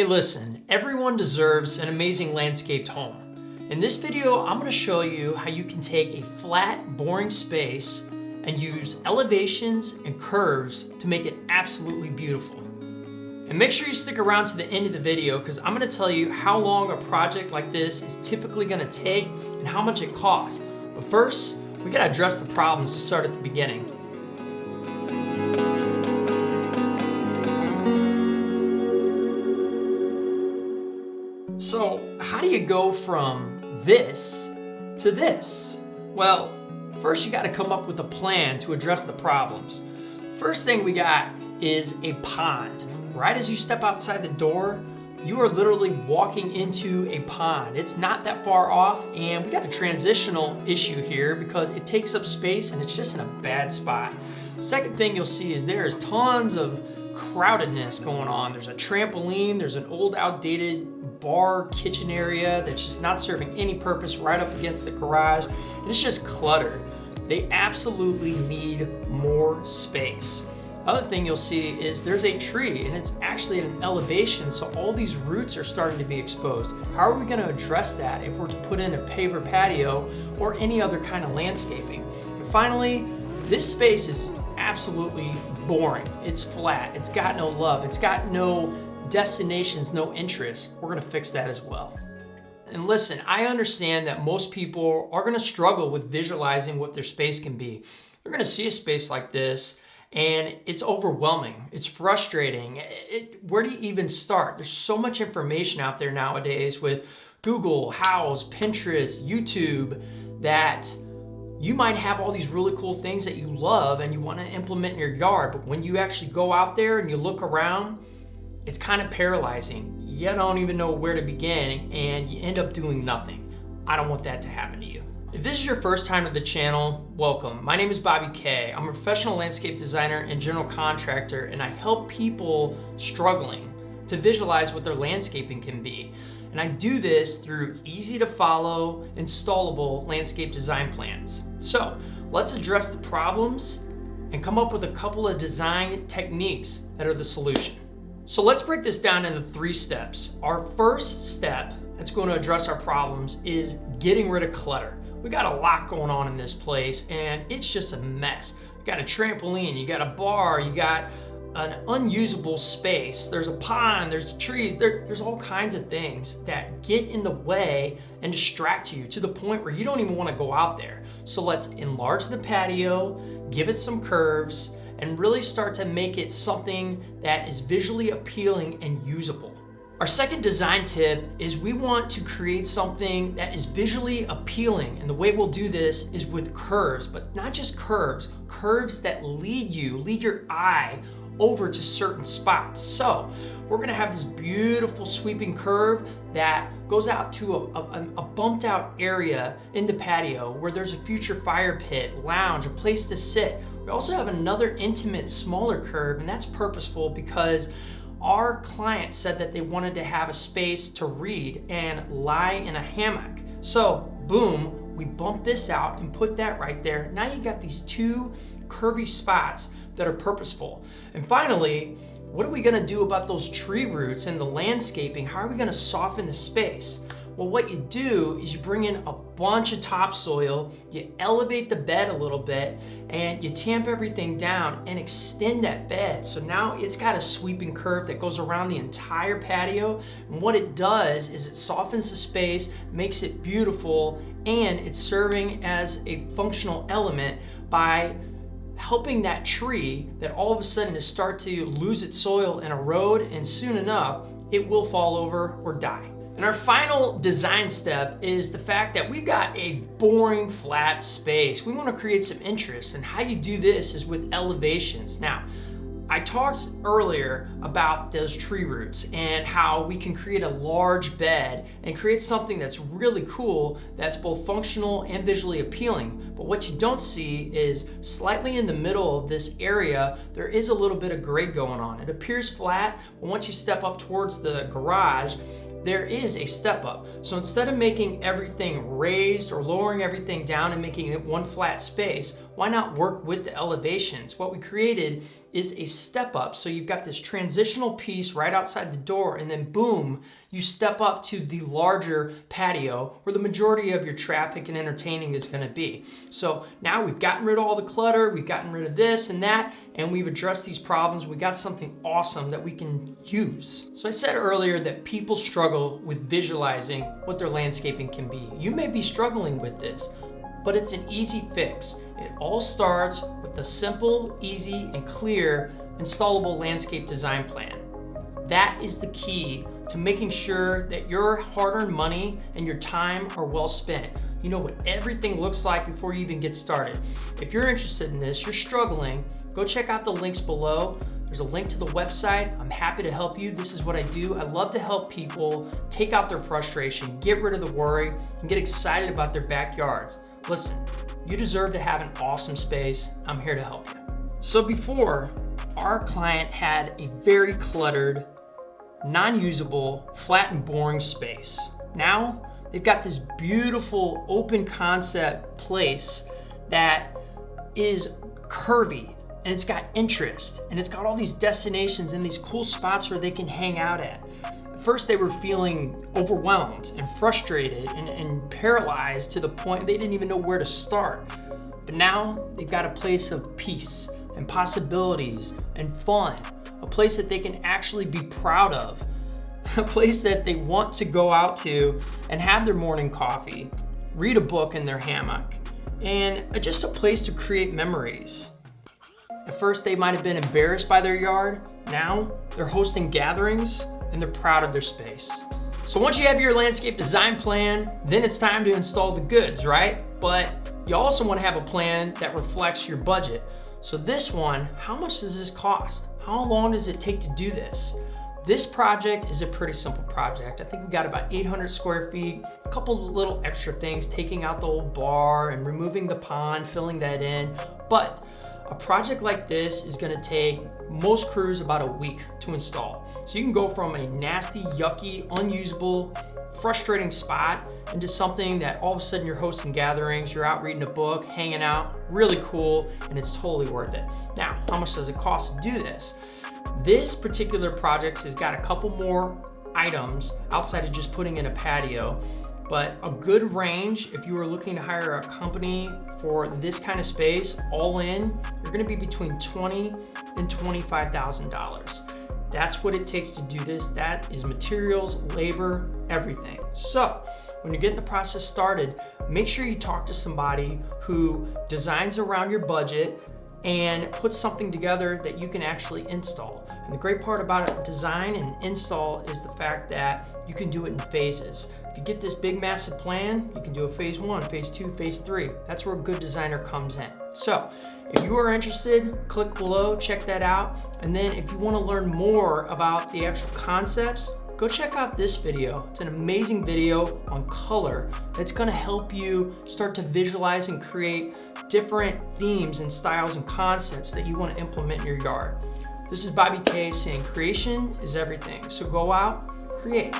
Hey listen, everyone deserves an amazing landscaped home. In this video, I'm going to show you how you can take a flat, boring space and use elevations and curves to make it absolutely beautiful. And make sure you stick around to the end of the video because I'm going to tell you how long a project like this is typically going to take and how much it costs. But first, we got to address the problems to start at the beginning. So how do you go from this to this? Well, first you got to come up with a plan to address the problems. First thing we got is a pond. Right as you step outside the door, you are literally walking into a pond. It's not that far off, and we got a transitional issue here because it takes up space and it's just in a bad spot. Second thing you'll see is there's tons of crowdedness going on. There's a trampoline, there's an old outdated bar kitchen area that's just not serving any purpose right up against the garage, and it's just clutter. They absolutely need more space. Other thing you'll see is there's a tree and it's actually at an elevation, so all these roots are starting to be exposed. How are we going to address that if we're to put in a paver patio or any other kind of landscaping? And finally, this space is absolutely boring. It's flat, it's got no love, it's got no destinations, no interest. We're going to fix that as well. And listen, I understand that most people are going to struggle with visualizing what their space can be. They're going to see a space like this and it's overwhelming, it's frustrating. Where do you even start? There's so much information out there nowadays with Google, Houzz, Pinterest, YouTube, that you might have all these really cool things that you love and you want to implement in your yard, but when you actually go out there and you look around, it's kind of paralyzing. You don't even know where to begin and you end up doing nothing. I don't want that to happen to you. If this is your first time to the channel, welcome. My name is Bobby K. I'm a professional landscape designer and general contractor, and I help people struggling to visualize what their landscaping can be. And I do this through easy to follow, installable landscape design plans. So let's address the problems and come up with a couple of design techniques that are the solution. So let's break this down into 3 steps. Our first step that's going to address our problems is getting rid of clutter. We got a lot going on in this place and it's just a mess. You got a trampoline, you got a bar, you got an unusable space, there's a pond, there's trees, there's all kinds of things that get in the way and distract you to the point where you don't even want to go out there. So let's enlarge the patio, give it some curves, and really start to make it something that is visually appealing and usable. Our second design tip is we want to create something that is visually appealing, and the way we'll do this is with curves, but not just curves, curves that lead your eye over to certain spots. So we're gonna have this beautiful sweeping curve that goes out to a bumped out area in the patio where there's a future fire pit, lounge, a place to sit. We also have another intimate, smaller curve, and that's purposeful because our client said that they wanted to have a space to read and lie in a hammock. So boom, we bump this out and put that right there. Now you got these 2 curvy spots that are purposeful. And finally, what are we gonna do about those tree roots and the landscaping? How are we gonna soften the space? Well, what you do is you bring in a bunch of topsoil, you elevate the bed a little bit, and you tamp everything down and extend that bed. So now it's got a sweeping curve that goes around the entire patio. And what it does is it softens the space, makes it beautiful, and it's serving as a functional element by helping that tree that all of a sudden is start to lose its soil and erode, and soon enough, it will fall over or die. And our final design step is the fact that we've got a boring flat space. We want to create some interest, and how you do this is with elevations. Now, I talked earlier about those tree roots and how we can create a large bed and create something that's really cool, that's both functional and visually appealing. But what you don't see is slightly in the middle of this area, there is a little bit of grade going on. It appears flat, but once you step up towards the garage, there is a step up. So instead of making everything raised or lowering everything down and making it one flat space, why not work with the elevations? What we created is a step up. So you've got this transitional piece right outside the door, and then boom, you step up to the larger patio where the majority of your traffic and entertaining is going to be. So now we've gotten rid of all the clutter, we've gotten rid of this and that, and we've addressed these problems. We got something awesome that we can use. So I said earlier that people struggle with visualizing what their landscaping can be. You may be struggling with this, but it's an easy fix. It all starts with the simple, easy, and clear installable landscape design plan. That is the key to making sure that your hard-earned money and your time are well spent. You know what everything looks like before you even get started. If you're interested in this, you're struggling, go check out the links below. There's a link to the website. I'm happy to help you. This is what I do. I love to help people take out their frustration, get rid of the worry, and get excited about their backyards. Listen, you deserve to have an awesome space. I'm here to help you. So before, our client had a very cluttered, non-usable, flat and boring space. Now, they've got this beautiful open concept place that is curvy, and it's got interest, and it's got all these destinations and these cool spots where they can hang out at. At first they were feeling overwhelmed and frustrated and paralyzed to the point they didn't even know where to start. But now they've got a place of peace and possibilities and fun, a place that they can actually be proud of, a place that they want to go out to and have their morning coffee, read a book in their hammock, and just a place to create memories. At first they might have been embarrassed by their yard. Now they're hosting gatherings and they're proud of their space. So once you have your landscape design plan, then it's time to install the goods, right? But you also want to have a plan that reflects your budget. So this one, how much does this cost? How long does it take to do this? This project is a pretty simple project. I think we got about 800 square feet, a couple of little extra things, taking out the old bar and removing the pond, filling that in. But a project like this is gonna take most crews about a week to install. So you can go from a nasty, yucky, unusable, frustrating spot into something that all of a sudden you're hosting gatherings, you're out reading a book, hanging out, really cool, and it's totally worth it. Now, how much does it cost to do this? This particular project has got a couple more items outside of just putting in a patio, but a good range, if you were looking to hire a company for this kind of space, all in, you're gonna be between $20,000 and $25,000. That's what it takes to do this. That is materials, labor, everything. So when you're getting the process started, make sure you talk to somebody who designs around your budget and put something together that you can actually install. And the great part about a design and install is the fact that you can do it in phases. If you get this big massive plan, you can do a phase 1, phase 2, phase 3. That's where a good designer comes in. So if you are interested, click below, check that out. And then if you want to learn more about the actual concepts, go check out this video. It's an amazing video on color that's going to help you start to visualize and create different themes and styles and concepts that you want to implement in your yard. This is Bobby K saying creation is everything. So go out, create.